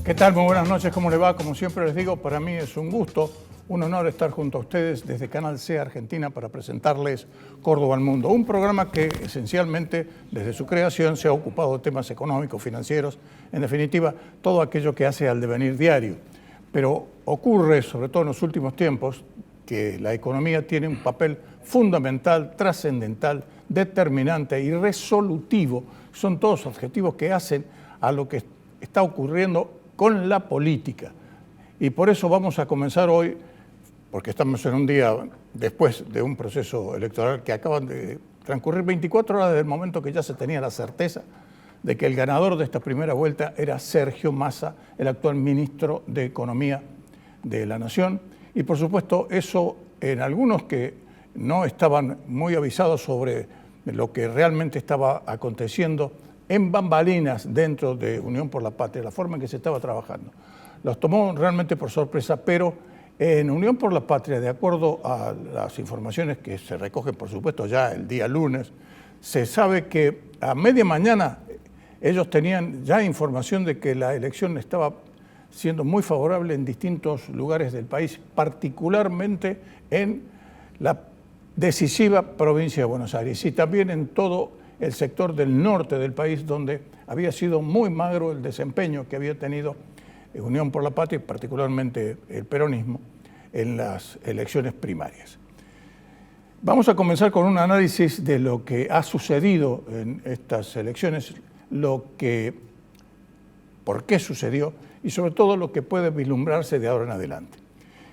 ¿Qué tal? Muy buenas noches, ¿cómo le va? Como siempre les digo, para mí es un gusto, un honor estar junto a ustedes desde Canal C Argentina para presentarles Córdoba al Mundo, un programa que esencialmente desde su creación se ha ocupado de temas económicos, financieros, en definitiva, todo aquello que hace al devenir diario. Pero ocurre, sobre todo en los últimos tiempos, que la economía tiene un papel fundamental, trascendental, determinante y resolutivo. Son todos objetivos que hacen a lo que está ocurriendo con la política. Y por eso vamos a comenzar hoy, porque estamos en un día después de un proceso electoral que acaban de transcurrir 24 horas desde el momento que ya se tenía la certeza de que el ganador de esta primera vuelta era Sergio Massa, el actual ministro de Economía de la Nación. Y por supuesto eso en algunos que no estaban muy avisados sobre lo que realmente estaba aconteciendo en bambalinas dentro de Unión por la Patria, la forma en que se estaba trabajando. Los tomó realmente por sorpresa, pero en Unión por la Patria, de acuerdo a las informaciones que se recogen, por supuesto, ya el día lunes, se sabe que a media mañana ellos tenían ya información de que la elección estaba siendo muy favorable en distintos lugares del país, particularmente en la decisiva provincia de Buenos Aires y también en todo el sector del norte del país, donde había sido muy magro el desempeño que había tenido Unión por la Patria, y particularmente el peronismo, en las elecciones primarias. Vamos a comenzar con un análisis de lo que ha sucedido en estas elecciones, por qué sucedió y sobre todo lo que puede vislumbrarse de ahora en adelante.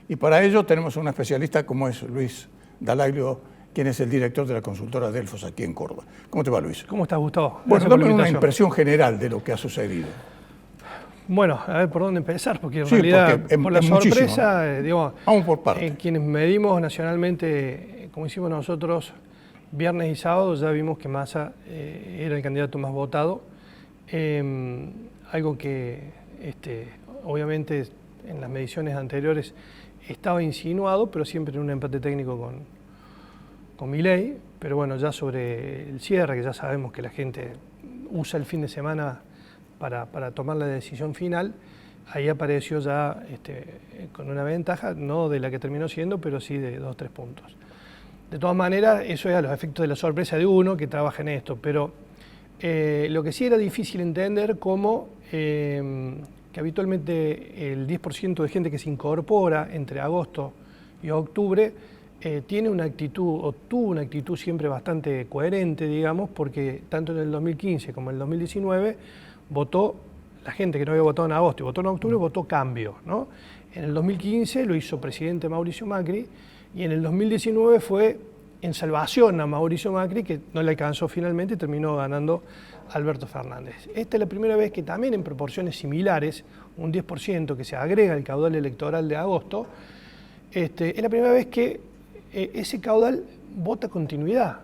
Y para ello tenemos a un especialista como es Luis Dalaglio, quien es el director de la consultora Delfos aquí en Córdoba. ¿Cómo te va, Luis? ¿Cómo estás, Gustavo? Bueno, dame una impresión general de lo que ha sucedido. Bueno, a ver por dónde empezar, porque en realidad, por la sorpresa, ¿no? Vamos por partes. Quienes medimos nacionalmente, como hicimos nosotros, viernes y sábado, ya vimos que Massa era el candidato más votado. Algo que, obviamente, en las mediciones anteriores estaba insinuado, pero siempre en un empate técnico con Milei, pero bueno, ya sobre el cierre, que ya sabemos que la gente usa el fin de semana para tomar la decisión final, ahí apareció ya con una ventaja, no de la que terminó siendo, pero sí de 2 o 3 puntos. De todas maneras, eso era los efectos de la sorpresa de uno que trabaja en esto, pero lo que sí era difícil entender cómo que habitualmente el 10% de gente que se incorpora entre agosto y octubre tiene una actitud, o tuvo una actitud siempre bastante coherente, digamos, porque tanto en el 2015 como en el 2019 votó, la gente que no había votado en agosto y votó en octubre, votó cambio, ¿no? En el 2015 lo hizo presidente Mauricio Macri y en el 2019 fue en salvación a Mauricio Macri, que no le alcanzó finalmente y terminó ganando Alberto Fernández. Esta es la primera vez que también en proporciones similares, un 10% que se agrega al caudal electoral de agosto, es la primera vez que ese caudal vota continuidad.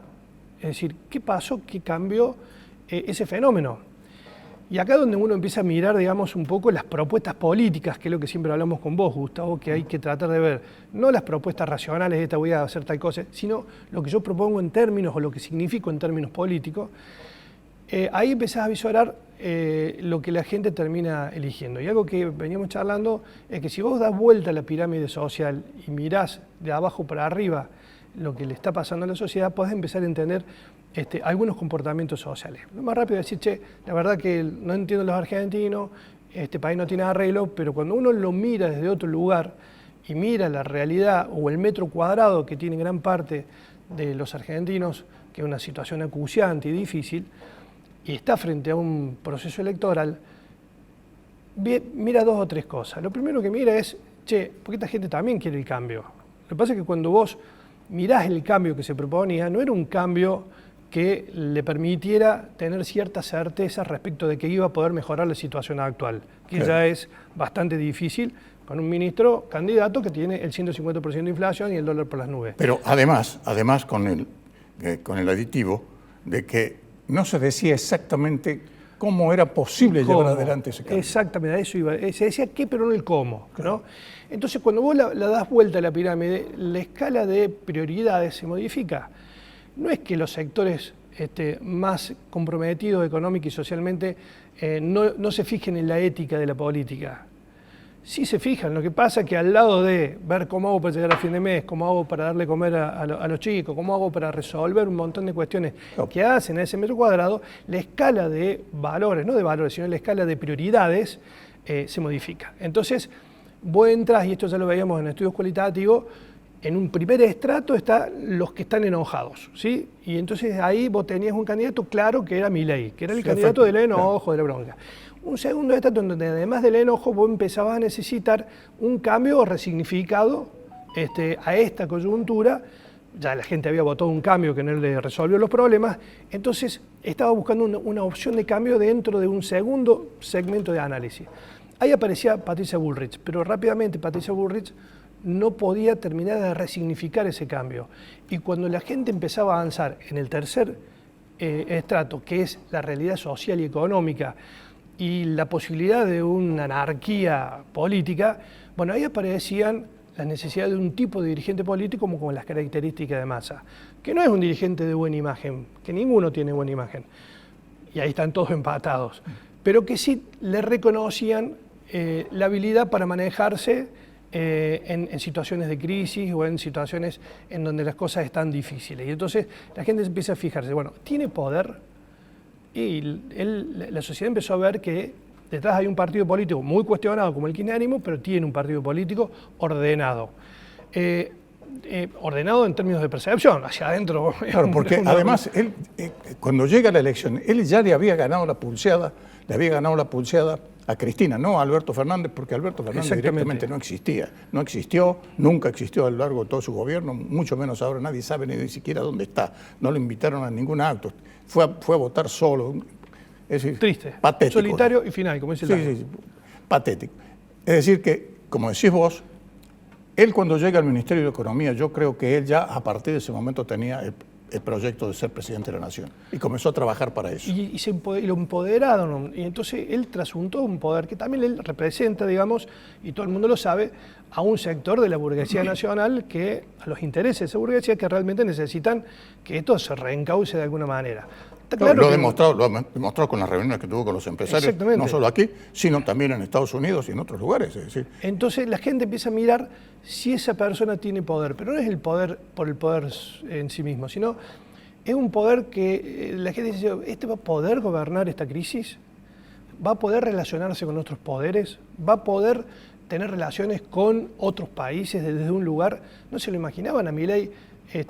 Es decir, ¿qué pasó? ¿Qué cambió ese fenómeno? Y acá es donde uno empieza a mirar, digamos, un poco las propuestas políticas, que es lo que siempre hablamos con vos, Gustavo, que hay que tratar de ver, no las propuestas racionales de esta voy a hacer tal cosa, sino lo que yo propongo en términos, o lo que significo en términos políticos. Ahí empezás a visorar lo que la gente termina eligiendo. Y algo que veníamos charlando es que si vos das vuelta a la pirámide social y mirás de abajo para arriba lo que le está pasando a la sociedad, podés empezar a entender algunos comportamientos sociales. Lo más rápido es decir, che, la verdad que no entiendo los argentinos, este país no tiene arreglo, pero cuando uno lo mira desde otro lugar y mira la realidad o el metro cuadrado que tiene gran parte de los argentinos, que es una situación acuciante y difícil, y está frente a un proceso electoral, mira 2 o 3 cosas. Lo primero que mira es, che, porque esta gente también quiere el cambio. Lo que pasa es que cuando vos mirás el cambio que se proponía, no era un cambio que le permitiera tener cierta certeza respecto de que iba a poder mejorar la situación actual, que claro, ya es bastante difícil con un ministro candidato que tiene el 150% de inflación y el dólar por las nubes. Pero además con el aditivo de que no se decía exactamente cómo era posible llevar adelante ese cambio. Exactamente, a eso iba. Se decía qué, pero no el cómo, claro, ¿no? Entonces, cuando vos la das vuelta a la pirámide, la escala de prioridades se modifica. No es que los sectores más comprometidos económica y socialmente no se fijen en la ética de la política. Sí se fijan, lo que pasa es que al lado de ver cómo hago para llegar a fin de mes, cómo hago para darle comer a los chicos, cómo hago para resolver un montón de cuestiones que hacen a ese metro cuadrado, la escala de valores, no de valores, sino la escala de prioridades se modifica. Entonces, vos entras, y esto ya lo veíamos en estudios cualitativos, en un primer estrato están los que están enojados, ¿sí? Y entonces ahí vos tenías un candidato claro que era Milei, que era el candidato del enojo, de la bronca. Un segundo estrato donde además del enojo vos empezabas a necesitar un cambio resignificado a esta coyuntura. Ya la gente había votado un cambio que no le resolvió los problemas, entonces estaba buscando una opción de cambio dentro de un segundo segmento de análisis. Ahí aparecía Patricia Bullrich, pero rápidamente Patricia Bullrich no podía terminar de resignificar ese cambio. Y cuando la gente empezaba a avanzar en el tercer estrato, que es la realidad social y económica, y la posibilidad de una anarquía política, bueno, ahí aparecían las necesidades de un tipo de dirigente político como con las características de Massa, que no es un dirigente de buena imagen, que ninguno tiene buena imagen, y ahí están todos empatados, pero que sí le reconocían la habilidad para manejarse en situaciones de crisis o en situaciones en donde las cosas están difíciles. Y entonces la gente empieza a fijarse, bueno, ¿tiene poder? Y la sociedad empezó a ver que detrás hay un partido político muy cuestionado como el kirchnerismo, pero tiene un partido político ordenado. Ordenado en términos de percepción, hacia adentro. Claro, porque además él, cuando llega a la elección, él ya le había ganado la pulseada a Cristina, no a Alberto Fernández, porque Alberto Fernández directamente no existía. No existió, nunca existió a lo largo de todo su gobierno, mucho menos ahora nadie sabe ni siquiera dónde está. No lo invitaron a ningún acto. Fue a votar solo. Es decir, triste, patético. Solitario y final, como dice el sí, patético. Es decir que, como decís vos, él cuando llega al Ministerio de Economía, yo creo que él ya a partir de ese momento tenía el proyecto de ser presidente de la Nación y comenzó a trabajar para eso. Y lo empoderaron, y entonces él trasuntó un poder que también él representa, digamos, y todo el mundo lo sabe, a un sector de la burguesía nacional, que a los intereses de esa burguesía que realmente necesitan que esto se reencauce de alguna manera. Claro, lo ha demostrado con las reuniones que tuvo con los empresarios, no solo aquí, sino también en Estados Unidos y en otros lugares. Es decir. Entonces la gente empieza a mirar si esa persona tiene poder, pero no es el poder por el poder en sí mismo, sino es un poder que la gente dice, ¿este va a poder gobernar esta crisis? ¿Va a poder relacionarse con otros poderes? ¿Va a poder tener relaciones con otros países desde un lugar? No se lo imaginaban a Milei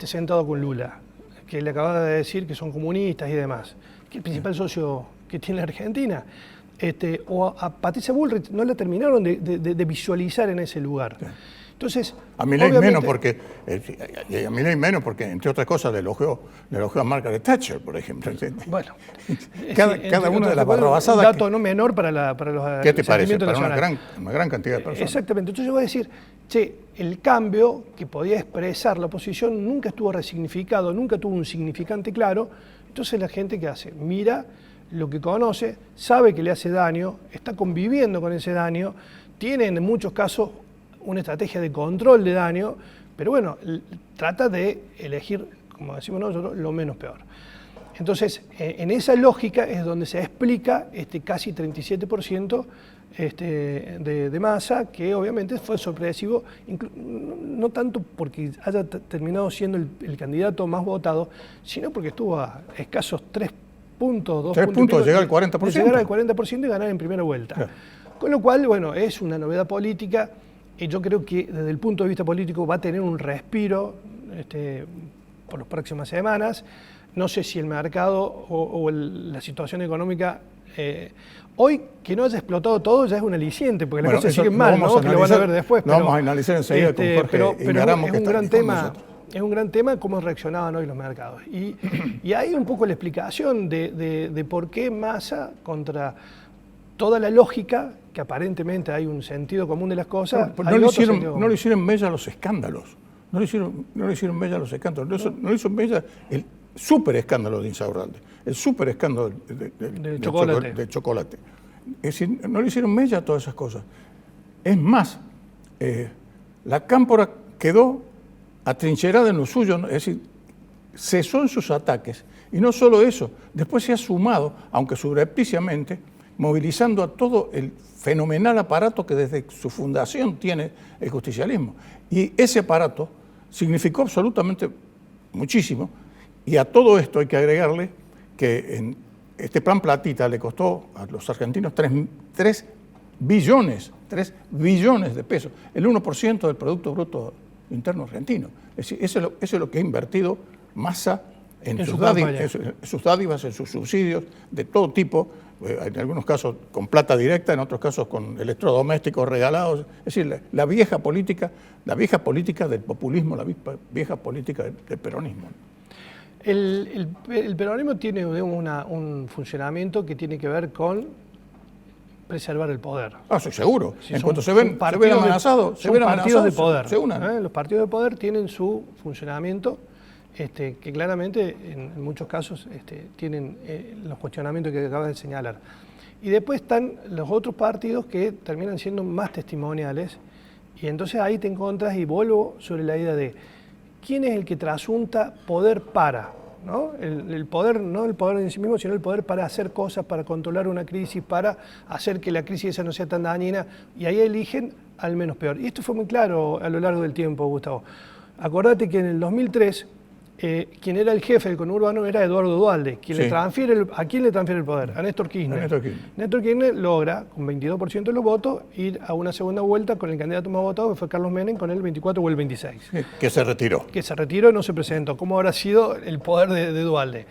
sentado con Lula, que le acababa de decir que son comunistas y demás, que es el principal socio que tiene la Argentina. O a Patricia Bullrich no la terminaron de visualizar en ese lugar. Entonces, a Milei menos porque, entre otras cosas, le elogió a Margaret Thatcher, por ejemplo. Bueno, cada una de las barrabasadas. Un dato no menor para los ¿qué te parece? Para una gran cantidad de personas. Exactamente. Entonces yo voy a decir, el cambio que podía expresar la oposición nunca estuvo resignificado, nunca tuvo un significante claro. Entonces la gente, ¿qué hace? Mira lo que conoce, sabe que le hace daño, está conviviendo con ese daño, tiene en muchos casos una estrategia de control de daño, pero bueno, trata de elegir, como decimos nosotros, lo menos peor. Entonces, en esa lógica es donde se explica casi 37% de Massa, que obviamente fue sorpresivo, no tanto porque haya terminado siendo el candidato más votado, sino porque estuvo a escasos 3 puntos, 3 puntos, llegar al 40%. De llegar al 40% y ganar en primera vuelta. Claro. Con lo cual, bueno, es una novedad política. Y yo creo que desde el punto de vista político va a tener un respiro por las próximas semanas. No sé si el mercado o la situación económica, hoy que no haya explotado todo ya es un aliciente, porque las cosas siguen mal, ¿no? Que lo van a ver después. Lo vamos a analizar enseguida con Jorge pero es un gran tema. Es un gran tema cómo reaccionaban hoy los mercados. Y hay un poco la explicación de por qué Massa, contra toda la lógica, que aparentemente hay un sentido común de las cosas. No le hicieron mella los escándalos. No le hicieron mella los escándalos. No le hizo mella el súper escándalo de Insaurralde, el súper escándalo de chocolate. Es decir, no le hicieron mella a todas esas cosas. Es más, la Cámpora quedó atrincherada en lo suyo, es decir, cesó en sus ataques Y no solo eso, después se ha sumado, aunque subrepticiamente, movilizando a todo el fenomenal aparato que desde su fundación tiene el justicialismo. Y ese aparato significó absolutamente muchísimo, y a todo esto hay que agregarle que en este plan Platita le costó a los argentinos 3 billones de pesos, el 1% del Producto Bruto Interno argentino. Es decir, eso es lo que ha invertido Massa en sus dádivas, en sus subsidios de todo tipo, en algunos casos con plata directa, en otros casos con electrodomésticos regalados. Es decir, la vieja política del populismo, la vieja política del peronismo. El peronismo tiene, digamos, un funcionamiento que tiene que ver con preservar el poder. Ah, sí, seguro. Si en cuanto se ven amenazados, partidos de poder. Se unan. Los partidos de poder tienen su funcionamiento, que claramente en muchos casos tienen los cuestionamientos que acabas de señalar. Y después están los otros partidos que terminan siendo más testimoniales, y entonces ahí te encuentras y vuelvo sobre la idea de quién es el que trasunta poder para, ¿no? El poder, no el poder en sí mismo, sino el poder para hacer cosas, para controlar una crisis, para hacer que la crisis esa no sea tan dañina, y ahí eligen al menos peor. Y esto fue muy claro a lo largo del tiempo, Gustavo. Acordate que en el 2003, quien era el jefe del conurbano era Eduardo Duhalde, quien Sí. ¿a quién le transfiere el poder? A Néstor Kirchner. Néstor Kirchner logra, con 22% de los votos, ir a una segunda vuelta con el candidato más votado, que fue Carlos Menem, con el 24 o el 26. Que se retiró. Que se retiró y no se presentó. ¿Cómo habrá sido el poder de Duhalde?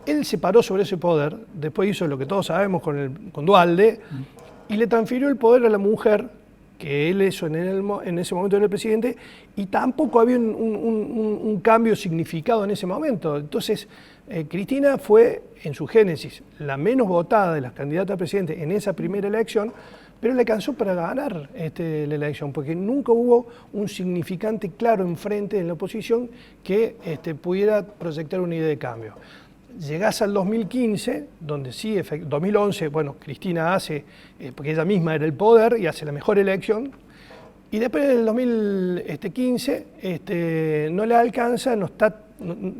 Él se paró sobre ese poder, después hizo lo que todos sabemos con Duhalde, y le transfirió el poder a la mujer, que él eso en ese momento era el presidente, y tampoco había un cambio significado en ese momento. Entonces, Cristina fue, en su génesis, la menos votada de las candidatas a presidente en esa primera elección, pero le alcanzó para ganar la elección, porque nunca hubo un significante claro enfrente en la oposición que pudiera proyectar una idea de cambio. Llegás al 2015, donde sí, 2011, bueno, Cristina hace, porque ella misma era el poder y hace la mejor elección, y después del 2015 no le alcanza, no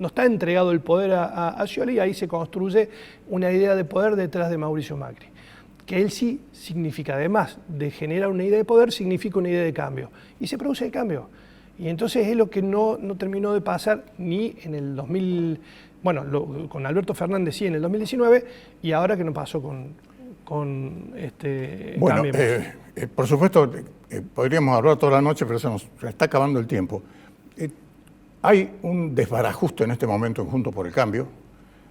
está entregado el poder a Scioli, y ahí se construye una idea de poder detrás de Mauricio Macri, que él sí significa, además de generar una idea de poder, significa una idea de cambio, y se produce el cambio. Y entonces es lo que no terminó de pasar ni en el 2000, bueno, con Alberto Fernández sí en el 2019, y ahora que no pasó con Bueno, por supuesto, podríamos hablar toda la noche, pero se nos está acabando el tiempo. Hay un desbarajuste en este momento en Juntos por el Cambio,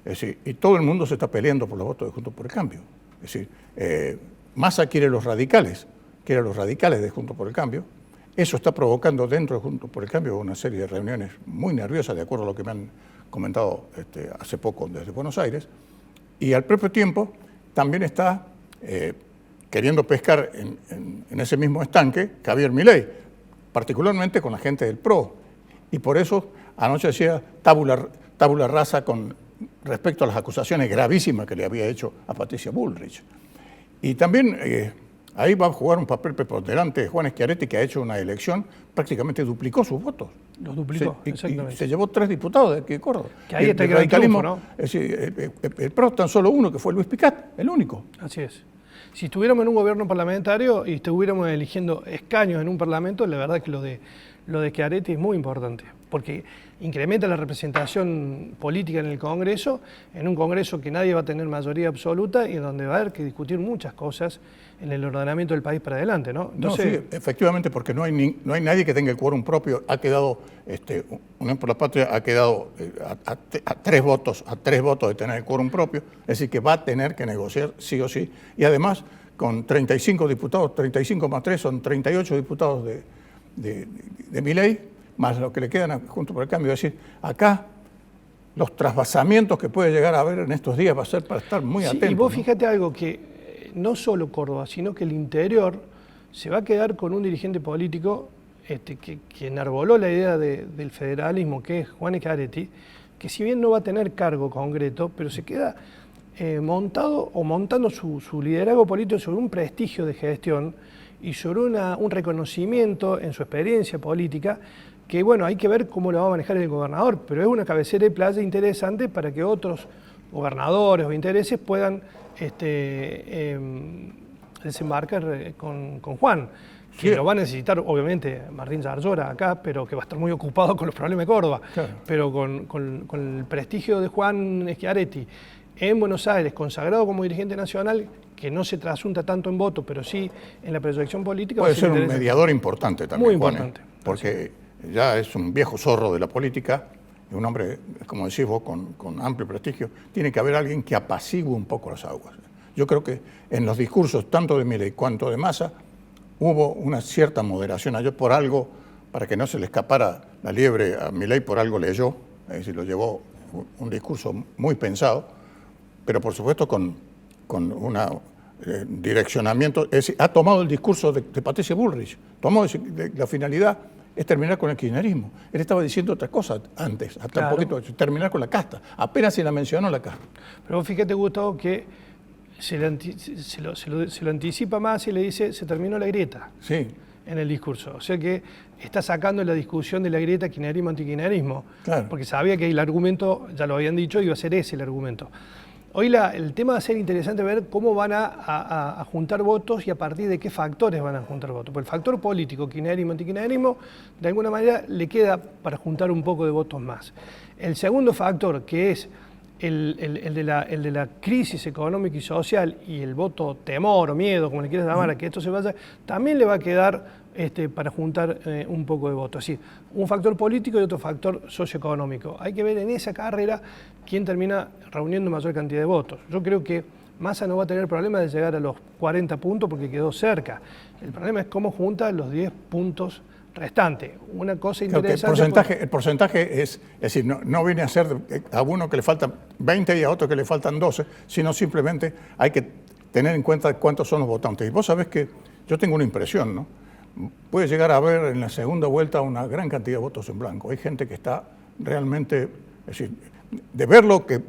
es decir, y todo el mundo se está peleando por los votos de Juntos por el Cambio. Es decir, Massa quiere los radicales de Juntos por el Cambio. Eso está provocando dentro de Juntos por el Cambio una serie de reuniones muy nerviosas, de acuerdo a lo que me han comentado hace poco desde Buenos Aires, y al propio tiempo también está queriendo pescar en ese mismo estanque Javier Milei, particularmente con la gente del PRO, y por eso anoche decía tabula rasa con respecto a las acusaciones gravísimas que le había hecho a Patricia Bullrich. Y también ahí va a jugar un papel preponderante Juan Schiaretti, que ha hecho una elección, prácticamente duplicó sus votos. Los duplicó, exactamente. Y se llevó 3 diputados de aquí de Córdoba. Que ahí está el gran triunfo, ¿no? Es decir, el PRO tan solo uno, que fue Luis Picat, el único. Así es. Si estuviéramos en un gobierno parlamentario y estuviéramos eligiendo escaños en un parlamento, la verdad que lo de Schiaretti es muy importante, porque incrementa la representación política en el Congreso, en un Congreso que nadie va a tener mayoría absoluta y donde va a haber que discutir muchas cosas en el ordenamiento del país para adelante, ¿no? Entonces, no, sí, efectivamente, porque no hay nadie que tenga el quórum propio. Ha quedado, Unión por la Patria ha quedado a 3 votos de tener el quórum propio, es decir, que va a tener que negociar sí o sí, y además con 35 diputados, 35 más 3 son 38 diputados de Milei, más lo que le quedan Juntos por el Cambio. Es decir, acá los trasvasamientos que puede llegar a haber en estos días va a ser para estar muy atentos. Y vos fíjate algo, que no solo Córdoba, sino que el interior se va a quedar con un dirigente político que enarboló la idea del federalismo, que es Juan Schiaretti, que si bien no va a tener cargo concreto, pero se queda montando su liderazgo político sobre un prestigio de gestión y sobre un reconocimiento en su experiencia política que bueno, hay que ver cómo lo va a manejar el gobernador, pero es una cabecera de playa interesante para que otros gobernadores o intereses puedan desembarcar con Juan, que Sí. lo va a necesitar obviamente Martín Zarzora acá, pero que va a estar muy ocupado con los problemas de Córdoba, Claro. pero con el prestigio de Juan Schiaretti en Buenos Aires, consagrado como dirigente nacional, que no se trasunta tanto en voto, pero sí en la proyección política. Puede ser un interesante. mediador importante también, Muy Juan, importante. porque ya es un viejo zorro de la política, y un hombre, como decís vos, con amplio prestigio. Tiene que haber alguien que apacigüe un poco las aguas. Yo creo que en los discursos, tanto de Milei cuanto de Massa, hubo una cierta moderación. Ayer por algo, para que no se le escapara la liebre a Milei, por algo leyó, es decir, lo llevó un discurso muy pensado, pero por supuesto con un direccionamiento. Es decir, ha tomado el discurso de Patricia Bullrich, tomó la finalidad es terminar con el kirchnerismo. Él estaba diciendo otra cosa antes, hasta Claro. un poquito, terminar con la casta. Apenas se la mencionó la casta. Pero vos fíjate, Gustavo, que se lo anticipa más y le dice, se terminó la grieta Sí, en el discurso. O sea que está sacando la discusión de la grieta kirchnerismo-antikirchnerismo, Claro. porque sabía que el argumento, ya lo habían dicho, iba a ser ese el argumento. Hoy el tema va a ser interesante ver cómo van a juntar votos y a partir de qué factores van a juntar votos. Porque el factor político, kirchnerismo, antikirchnerismo, de alguna manera le queda para juntar un poco de votos más. El segundo factor, que es el de la crisis económica y social y el voto temor o miedo, como le quieras llamar, a que esto se vaya, también le va a quedar para juntar un poco de votos. Así, un factor político y otro factor socioeconómico. Hay que ver en esa carrera quién termina reuniendo mayor cantidad de votos. Yo creo que Massa no va a tener problema de llegar a los 40 puntos porque quedó cerca. El problema es cómo junta los 10 puntos restantes. Una cosa creo que interesante... el porcentaje es decir, no viene a ser a uno que le faltan 20 y a otro que le faltan 12, sino simplemente hay que tener en cuenta cuántos son los votantes. Y vos sabés que yo tengo una impresión, ¿no? Puede llegar a haber en la segunda vuelta una gran cantidad de votos en blanco. Hay gente que está realmente, es decir, de ver lo que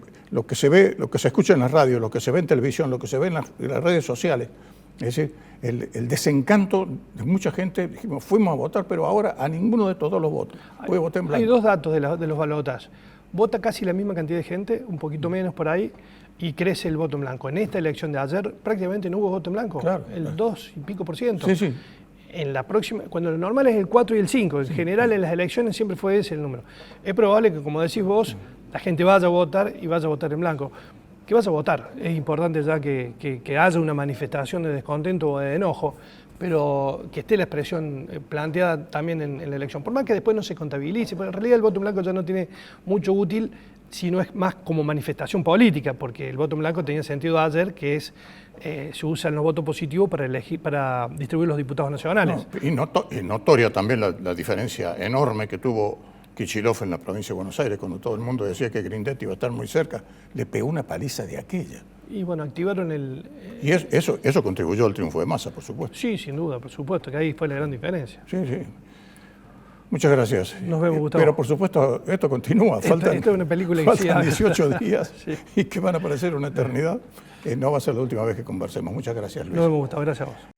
se ve, lo que se escucha en la radio, lo que se ve en televisión, lo que se ve en las redes sociales, es decir, el desencanto de mucha gente. Dijimos, fuimos a votar, pero ahora a ninguno de todos los votos. Puede votar en blanco. Hay dos datos de los balotajes. Vota casi la misma cantidad de gente, un poquito menos por ahí, y crece el voto en blanco. En esta elección de ayer prácticamente no hubo voto en blanco, Claro, el 2 y pico por ciento. Sí, sí. En la próxima, cuando lo normal es el 4 y el 5, en general en las elecciones siempre fue ese el número. Es probable que, como decís vos, la gente vaya a votar y vaya a votar en blanco. Que vaya a votar, es importante ya que haya una manifestación de descontento o de enojo, pero que esté la expresión planteada también en la elección. Por más que después no se contabilice, porque en realidad el voto en blanco ya no tiene mucho útil, si no es más como manifestación política, porque el voto en blanco tenía sentido ayer, que es se usan los votos positivos para distribuir los diputados nacionales. No, y notoria también la diferencia enorme que tuvo Kicillof en la provincia de Buenos Aires, cuando todo el mundo decía que Grindetti iba a estar muy cerca, le pegó una paliza de aquella. Y bueno, activaron Y eso contribuyó al triunfo de Massa, por supuesto. Sí, sin duda, por supuesto, que ahí fue la gran diferencia. Sí, sí. Muchas gracias. Nos vemos, Gustavo. Pero por supuesto, esto continúa. Esta es una película faltan inicial. 18 días Sí. y que van a parecer una eternidad. No va a ser la última vez que conversemos. Muchas gracias, Luis. Nos vemos, Gustavo, gracias a vos.